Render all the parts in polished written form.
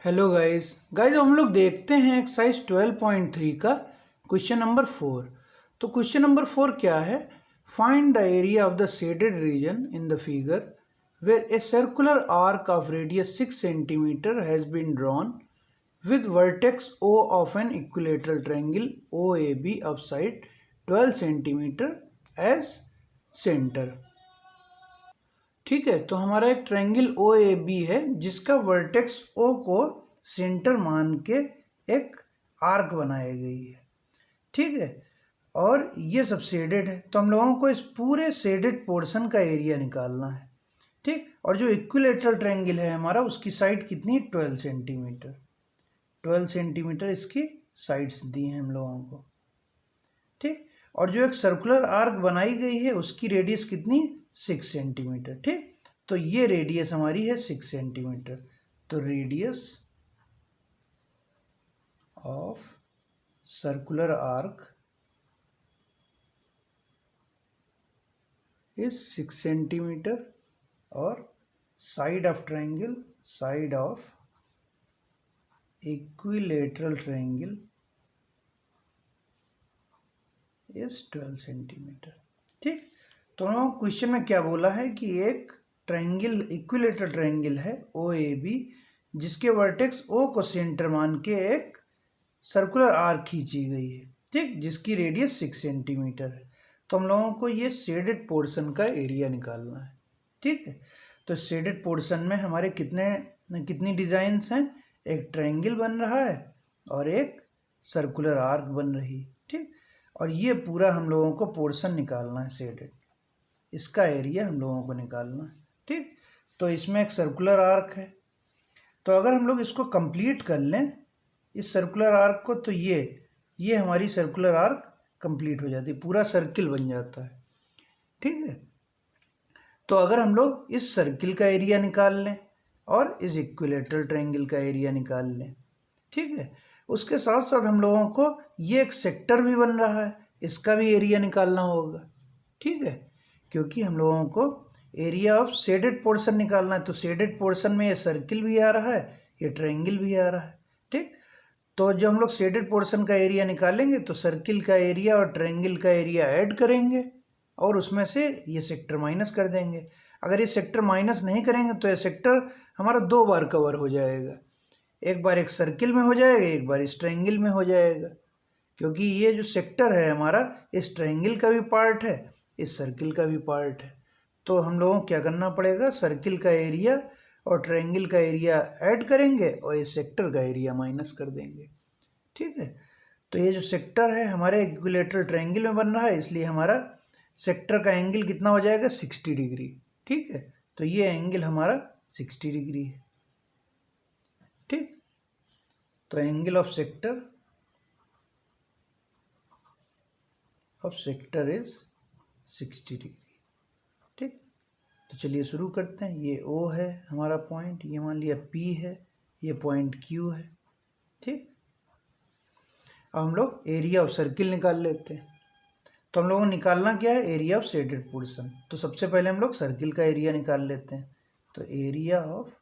Hello guys हम लोग देखते हैं एक्सरसाइज 12.3 का क्वेश्चन नंबर 4। तो क्वेश्चन नंबर 4 क्या है? Find the area of the shaded region in the figure where a circular arc of radius 6 centimetre has been drawn with vertex O of an equilateral triangle OAB of side 12 cm as center। ठीक है, तो हमारा एक triangle O A B है जिसका vertex ओ को centre मान के एक आर्क बनाई गई है। ठीक है, और ये सब शेडेड है, तो हम लोगों को इस पूरे शेडेड पोर्शन का एरिया निकालना है। ठीक, और जो इक्विलेटरल ट्रायंगल है हमारा, उसकी साइड कितनी? 12 सेंटीमीटर। 12 सेंटीमीटर इसकी साइड्स दी हैं हम लोगों को। ठीक, और जो एक सर्कुलर आर्क बनाई गई है उसकी रेडियस कितनी? 6 सेंटीमीटर। ठीक, तो ये रेडियस हमारी है 6 सेंटीमीटर। तो radius of circular arc is 6 centimetre और side of triangle, side of equilateral triangle is 12 centimetre. ठीक, तो क्वेश्चन में क्या बोला है कि एक ट्रायंगल, इक्विलेटरल ट्रायंगल है ओ ए बी, जिसके वर्टेक्स ओ को सेंटर मान के एक सर्कुलर आर्क खींची गई है। ठीक, जिसकी रेडियस 6 सेंटीमीटर है। तो हम लोगों को ये शेडेड पोर्शन का एरिया निकालना है। ठीक है, तो शेडेड पोर्शन में हमारे कितनी डिजाइन्स हैं? एक ट्रायंगल बन रहा है और एक सर्कुलर आर्क बन रही। ठीक, और ये पूरा हम लोगों को पोर्शन निकालना है शेडेड, इसका एरिया हम लोगों को निकालना है। ठीक, तो इसमें एक सर्कुलर आर्क है, तो अगर हम लोग इसको कंप्लीट कर लें इस सर्कुलर आर्क को, तो ये हमारी सर्कुलर आर्क कंप्लीट हो जाती है, पूरा सर्किल बन जाता है। ठीक है, तो अगर हम लोग इस सर्किल का एरिया निकाल लें और इस इक्विलेटरल ट्रायंगल का एरिया निकाल लें, ठीक है, उसके साथ साथ हम लोगों को ये एक सेक्टर भी बन रहा है, इसका भी एरिया निकालना होगा। ठीक है, क्योंकि हम लोगों को एरिया ऑफ शेडेड पोर्शन निकालना है, तो शेडेड पोर्शन में ये सर्किल भी आ रहा है, ये ट्रायंगल भी आ रहा है। ठीक, तो जब हम लोग शेडेड पोर्शन का एरिया निकालेंगे तो सर्किल का एरिया और ट्रायंगल का एरिया ऐड करेंगे और उसमें से ये सेक्टर माइनस कर देंगे। अगर ये सेक्टर माइनस नहीं करेंगे तो ये सेक्टर हमारा 2 बार कवर हो जाएगा, एक बार एक सर्किल में हो जाएगा, एक बार इस ट्रायंगल में हो जाएगा, क्योंकि ये जो सेक्टर है हमारा इस ट्रायंगल का भी पार्ट है, इस सर्किल का भी पार्ट है। तो हम लोगों को क्या करना पड़ेगा? सर्किल का एरिया और ट्रायंगल का एरिया ऐड करेंगे और इस सेक्टर का एरिया माइनस कर देंगे। ठीक है, तो ये जो सेक्टर है हमारे इक्विलेटरल ट्रायंगल में बन रहा है, इसलिए हमारा सेक्टर का एंगल कितना हो जाएगा? 60 डिग्री। ठीक है, तो ये एंगल हमारा 60 डिग्री है। ठीक, तो angle of sector is 60 degree. ठीक, तो चलिए शुरू करते हैं। ये O है हमारा पॉइंट, ये मान लिया P है, ये पॉइंट Q है। ठीक, अब हम लोग एरिया ऑफ सर्किल निकाल लेते हैं। तो हम लोगों को निकालना क्या है? Area of shaded portion. तो सबसे पहले हम लोग सर्किल का एरिया निकाल लेते हैं। तो area of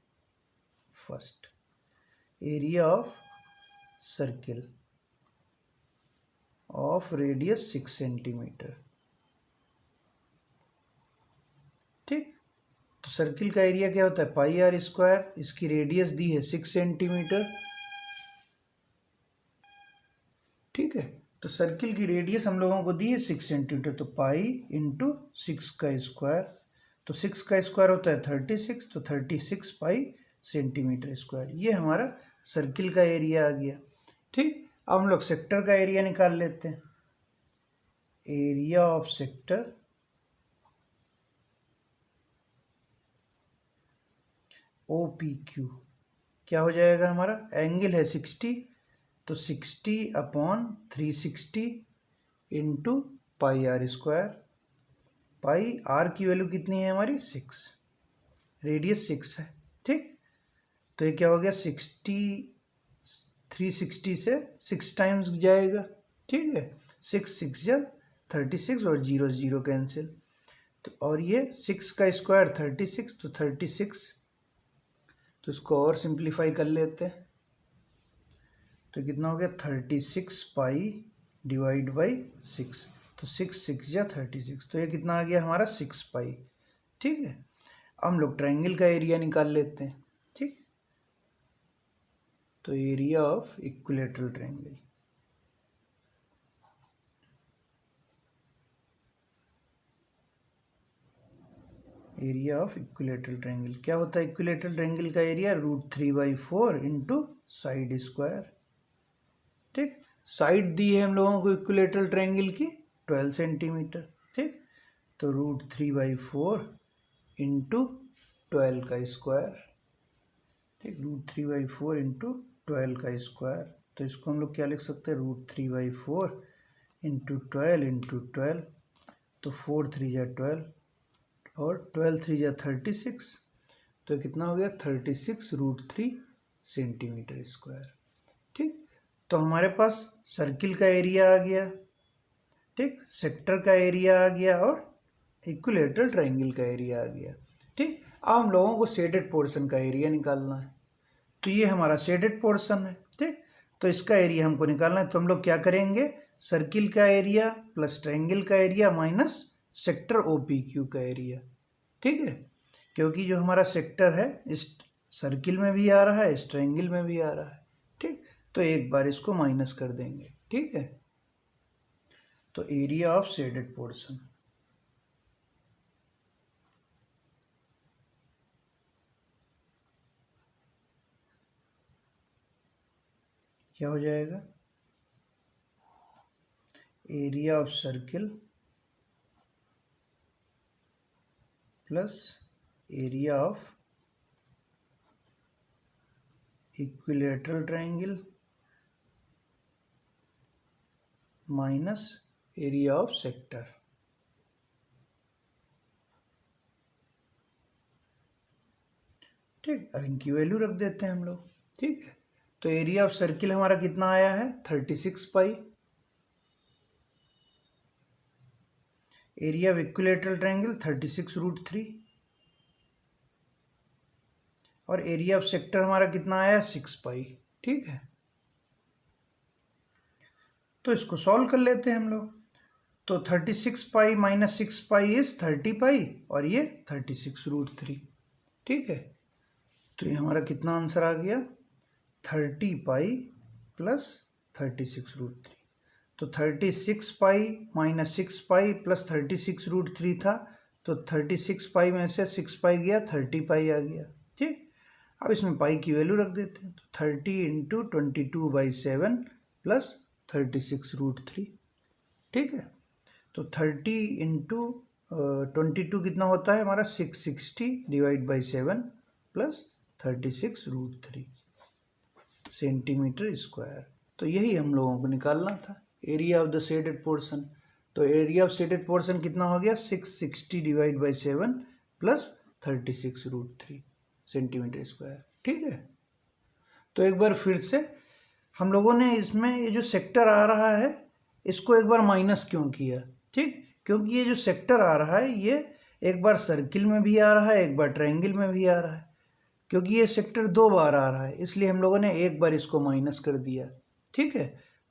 circle of radius 6 centimetre. ठीक, तो सर्किल का एरिया क्या होता है? पाई आर स्क्वायर, इसकी रेडियस दी है 6 सेंटीमीटर। ठीक है, तो सर्किल की रेडियस हम लोगों को दी है 6 सेंटीमीटर, तो पाई इंटू 6 का स्क्वायर, तो 6 का स्क्वायर होता है 36, तो 36 पाई सेंटीमीटर स्क्वायर। ये हमारा सर्किल का एरिया आ गया। ठीक, अब हम लोग सेक्टर का एरिया निकाल लेते हैं। एरिया ऑफ सेक्टर OPQ क्या हो जाएगा? हमारा एंगल है 60, तो 60/360 into pi r square. Pi r की वैल्यू कितनी है हमारी? 6, रेडियस 6 है। ठीक, तो ये क्या हो गया? 360 से 6 टाइम्स जाएगा। ठीक है, 6 जा 36 और 0 0 कैंसिल, तो और ये 6 का स्क्वायर 36, तो 36, तो इसको और सिंप्लीफाई कर लेते हैं। तो कितना हो गया 36 पाई डिवाइड बाई 6, तो 6 6 या 36, तो ये कितना आ गया हमारा 6 पाई। ठीक है, अब हम लोग ट्रायंगल का एरिया निकाल लेते हैं। ठीक, तो area of equilateral triangle, area of equilateral triangle क्या होता है? इक्विलैटरल ट्रायंगल का एरिया √3/4 इंटू साइड स्क्वायर। ठीक, साइड दी है हम लोगों को इक्विलैटरल ट्रायंगल की 12 सेंटीमीटर। ठीक, तो √3/4 इंटू 12 का स्क्वायर। ठीक, √3/4 इंटू 12 का स्क्वायर, तो इसको हम लोग क्या लिख सकते हैं? √3/4 इंटू 12 इंटू 12, तो 4 3 या 12 और 12 3 या 36, तो कितना हो गया 36√3 सेंटीमीटर स्क्वायर। ठीक, तो हमारे पास सर्किल का एरिया आ गया, ठीक, सेक्टर का एरिया आ गया और इक्विलैटरल ट्रायंगल का एरिया आ गया। ठीक, अब हम लोगों को शेडेड पोर्शन का एरिया निकालना है। तो ये हमारा शेडेड पोर्शन है। ठीक, तो इसका एरिया हमको निकालना है, तो हम लोग क्या करेंगे? सर्किल का एरिया प्लस ट्रायंगल का एरिया माइनस सेक्टर OPQ का एरिया। ठीक है, क्योंकि जो हमारा सेक्टर है इस सर्किल में भी आ रहा है, इस ट्रायंगल में भी आ रहा है। ठीक, तो एक बार इसको माइनस कर देंगे। ठीक है, तो एरिया ऑफ शेडेड पोर्शन क्या हो जाएगा? Area of circle plus area of equilateral triangle minus area of sector. ठीक, अब इनकी वैल्यू रख देते हैं हम लोग। ठीक है, तो एरिया ऑफ सर्किल हमारा कितना आया है? 36 पाई। एरिया ऑफ इक्विलैटरल ट्रायंगल 36√3 और एरिया ऑफ सेक्टर हमारा कितना आया? 6 पाई। ठीक है, तो इसको सॉल्व कर लेते हैं हम लोग। तो 36 पाई माइनस 6 पाई इज 30 पाई और ये 36√3। ठीक है, तो ये हमारा कितना आंसर आ गया? 30 पाई प्लस 36√3। तो 36 पाई माइनस 6 पाई प्लस 36√3 था, तो 36 पाई में से 6 पाई गया, 30 पाई आ गया। ठीक, अब इसमें पाई की वैल्यू रख देते हैं, तो 30 इंटू 22/7 प्लस 36√3। ठीक है, तो 30 इंटू 22 कितना होता है हमारा? 660 divide by 7 plus 36√3 centimetre square. तो यही हम लोगों को निकालना था, area of the shaded portion. तो एरिया ऑफ शेडेड पोर्शन कितना हो गया? 660 divide by 7 plus 36√3 centimetre square. ठीक है, तो एक बार फिर से हम लोगों ने इसमें ये जो सेक्टर आ रहा है इसको एक बार माइनस क्यों किया? ठीक, क्योंकि ये जो सेक्टर आ रहा है ये एक बार सर्किल में भी आ रहा है, एक बार ट्रायंगल में भी आ रहा है। क्योंकि ये सेक्टर 2 बार आ रहा है इसलिए हम लोगों ने एक बार इसको माइनस कर दिया। ठीक है,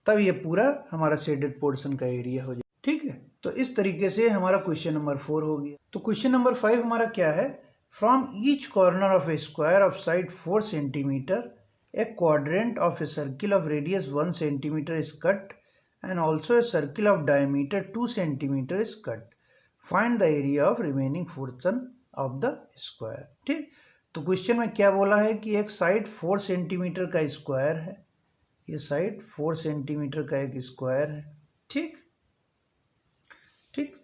तब ये पूरा हमारा शेडेड पोर्शन का एरिया हो जाए। ठीक है, तो इस तरीके से हमारा क्वेश्चन नंबर 4 हो गया। तो क्वेश्चन नंबर 5 हमारा क्या है? From each corner of A square of side 4 centimetre a quadrant of a circle of radius 1 centimeter is cut and also a circle of diameter 2 centimeter is cut. Find the area of remaining portion of the square. ठीक, तो question में क्या बोला है कि एक side 4 centimetre का square है, ये साइड 4 सेंटीमीटर का एक स्क्वायर है। ठीक ठीक,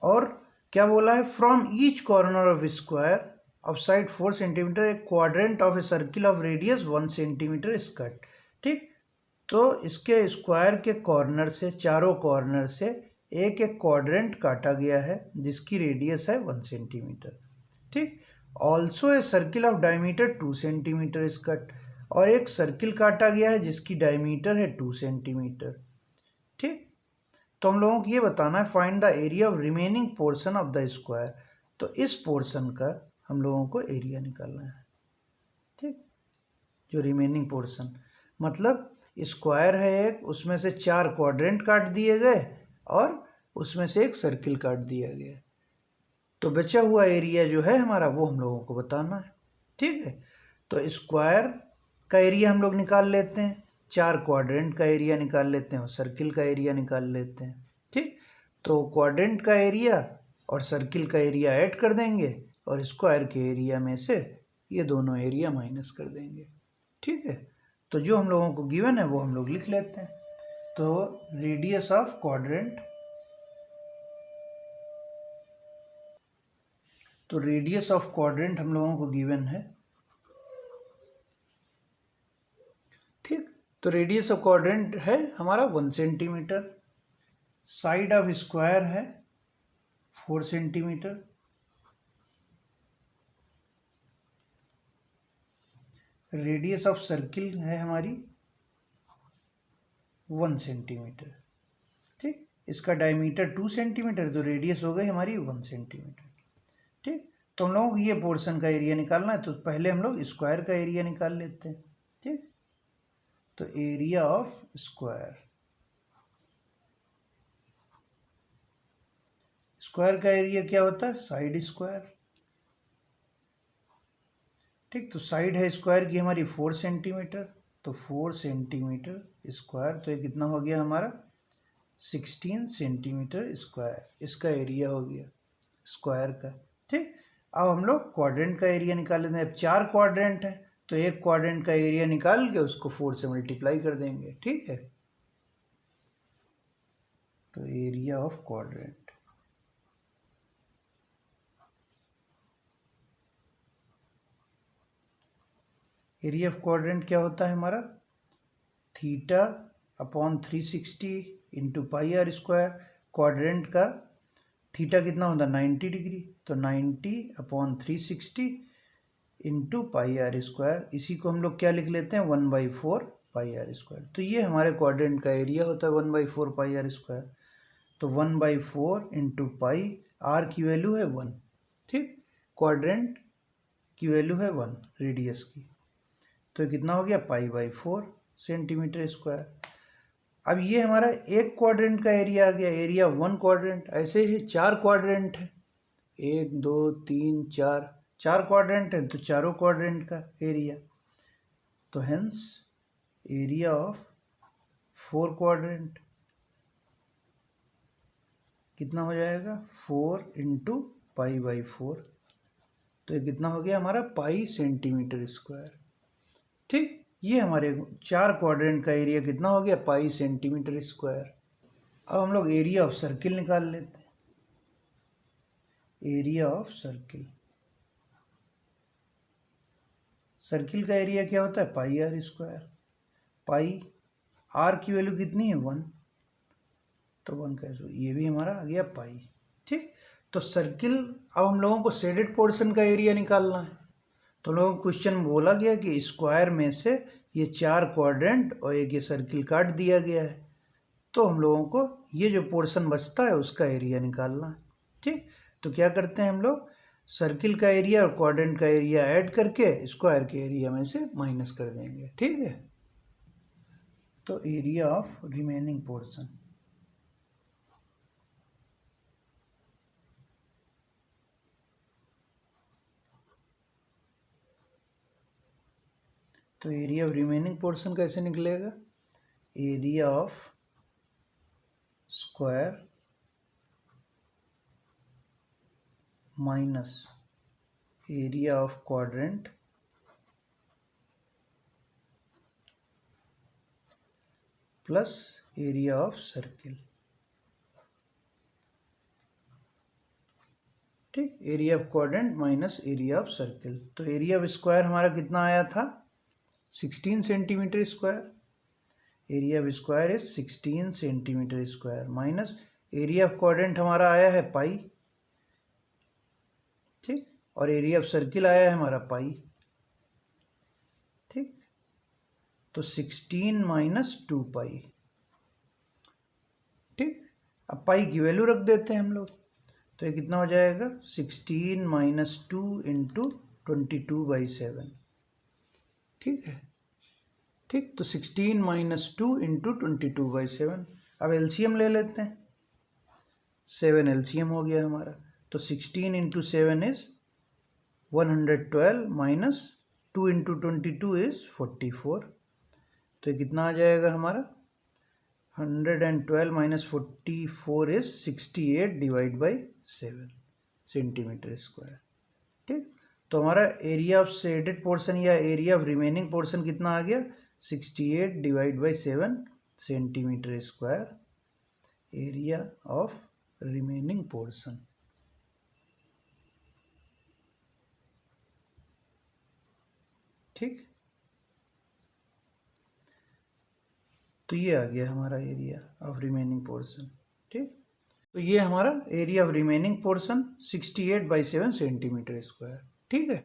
और क्या बोला है? From each corner of square of side 4 centimeter a quadrant of a circle of radius 1 centimeter is cut. ठीक, तो इसके स्क्वायर के कॉर्नर से, चारों कॉर्नर से एक एक क्वाड्रेंट काटा गया है जिसकी रेडियस है 1 सेंटीमीटर। ठीक, also a circle of diameter 2 centimetre is cut, और एक सर्किल काटा गया है जिसकी डायमीटर है 2 सेंटीमीटर। ठीक, तो हम लोगों को ये बताना है find the area of remaining portion of the square. तो इस पोर्शन का हम लोगों को एरिया निकालना है। ठीक, जो रिमेनिंग पोर्शन, मतलब स्क्वायर है एक, उसमें से 4 क्वाड्रेंट काट दिए गए और उसमें से एक सर्किल काट दिया गया। तो बचा हुआ एरिया जो है हमारा वो हम लोगों को बताना है। ठीक है, तो स्क्वायर का एरिया हम लोग निकाल लेते हैं, 4 क्वाड्रेंट का एरिया निकाल लेते हैं और सर्किल का एरिया निकाल लेते हैं। ठीक, तो क्वाड्रेंट का एरिया और सर्किल का एरिया ऐड कर देंगे और स्क्वायर के एरिया में से ये दोनों एरिया माइनस कर देंगे। ठीक है, तो जो हम लोगों को गिवन है वो हम लोग लिख लेते हैं। तो रेडियस ऑफ क्वाड्रेंट, तो रेडियस ऑफ क्वाड्रेंट हम लोगों को गिवन है। ठीक, तो रेडियस ऑफ क्वाड्रेंट है हमारा 1 सेंटीमीटर, साइड ऑफ स्क्वायर है 4 सेंटीमीटर, रेडियस ऑफ सर्किल है हमारी 1 सेंटीमीटर। ठीक, इसका डायमीटर 2 सेंटीमीटर, तो रेडियस हो गई हमारी 1 सेंटीमीटर। ठीक, तो हम लोगों को ये पोर्शन का एरिया निकालना है, तो पहले हम लोग स्क्वायर का एरिया निकाल लेते हैं। ठीक, तो एरिया ऑफ स्क्वायर, स्क्वायर का एरिया क्या होता है, साइड स्क्वायर। ठीक, तो साइड है स्क्वायर की हमारी 4 सेंटीमीटर, तो 4 सेंटीमीटर स्क्वायर, तो ये कितना हो गया हमारा 16 सेंटीमीटर स्क्वायर, इसका एरिया हो गया स्क्वायर का। ठीक, अब हम लोग क्वाड्रेंट का एरिया निकाल लेते हैं। अब 4 क्वाड्रेंट है तो एक क्वाड्रेंट का एरिया निकाल के उसको 4 से मल्टीप्लाई कर देंगे। ठीक है, तो area of quadrant, area of quadrant क्या होता है हमारा, theta upon 360 into pi r square. Quadrant का थीटा कितना होता है 90 डिग्री, तो 90 upon 360 into pi r square, इसी को हम लोग क्या लिख लेते हैं 1/4 पाई आर स्क्वायर। तो ये हमारे क्वाड्रेंट का एरिया होता है 1/4 पाई आर स्क्वायर। तो 1/4 इंटू पाई, आर की वैल्यू है 1। ठीक, क्वाड्रेंट की वैल्यू है 1 रेडियस की, तो कितना हो गया पाई/4 सेंटीमीटर स्क्वायर। अब ये हमारा एक क्वाड्रेंट का एरिया आ गया, एरिया 1 क्वाड्रेंट। ऐसे ही 4 क्वाड्रेंट है, 1 2 3 4, 4 क्वाड्रेंट है तो चारों क्वाड्रेंट का एरिया, तो हेंस एरिया ऑफ 4 क्वाड्रेंट कितना हो जाएगा 4 इंटू पाई/4, तो ये कितना हो गया हमारा पाई सेंटीमीटर स्क्वायर। ठीक, ये हमारे 4 क्वाड्रेंट का एरिया कितना हो गया पाई सेंटीमीटर स्क्वायर। अब हम लोग एरिया ऑफ सर्किल निकाल लेते हैं। एरिया ऑफ सर्किल, सर्किल का एरिया क्या होता है पाई आर स्क्वायर। पाई, आर की वैल्यू कितनी है 1, तो 1 कैसे, ये भी हमारा आ गया पाई। ठीक, तो सर्किल, अब हम लोगों को शेडेड पोर्शन का एरिया निकालना है। तो लोगों को क्वेश्चन में बोला गया कि स्क्वायर में से ये 4 क्वाड्रेंट और एक ये सर्किल काट दिया गया है, तो हम लोगों को ये जो पोर्शन बचता है उसका एरिया निकालना है। ठीक, तो क्या करते हैं हम लोग, सर्किल का एरिया और क्वाड्रेंट का एरिया ऐड करके स्क्वायर के एरिया में से माइनस कर देंगे। ठीक है, तो एरिया ऑफ रिमेनिंग पोर्शन, तो एरिया ऑफ रिमेनिंग पोर्शन कैसे निकलेगा, area of square minus area of quadrant plus area of circle. ठीक, area of quadrant minus area of circle, तो एरिया ऑफ स्क्वायर हमारा कितना आया था 16 centimetre square, area of square is 16 centimetre square minus area of quadrant हमारा आया है पाई। ठीक, और एरिया ऑफ सर्किल आया है हमारा पाई। ठीक, तो 16 माइनस 2 पाई। ठीक, अब पाई की वैल्यू रख देते हैं हम लोग, तो ये कितना हो जाएगा 16 माइनस 2 इंटू 22/7। ठीक है, ठीक, तो 16 माइनस 2 इंटू 22/7। अब एलसीएम ले लेते हैं, 7 एलसीएम हो गया हमारा, तो 16 into 7 is 112 minus 2 into 22 is 44। तो ये कितना आ जाएगा हमारा, 112 minus 44 is 68 divide by 7 centimetre square. ठीक, तो हमारा एरिया ऑफ शेडेड पोर्शन या एरिया ऑफ रिमेनिंग पोर्शन कितना आ गया, 68 divide by 7 centimetre square, area of remaining portion. ठीक, तो ये आ गया हमारा एरिया ऑफ रिमेनिंग पोर्शन। ठीक, तो ये हमारा area of remaining portion 68/7 centimetre square. ठीक है।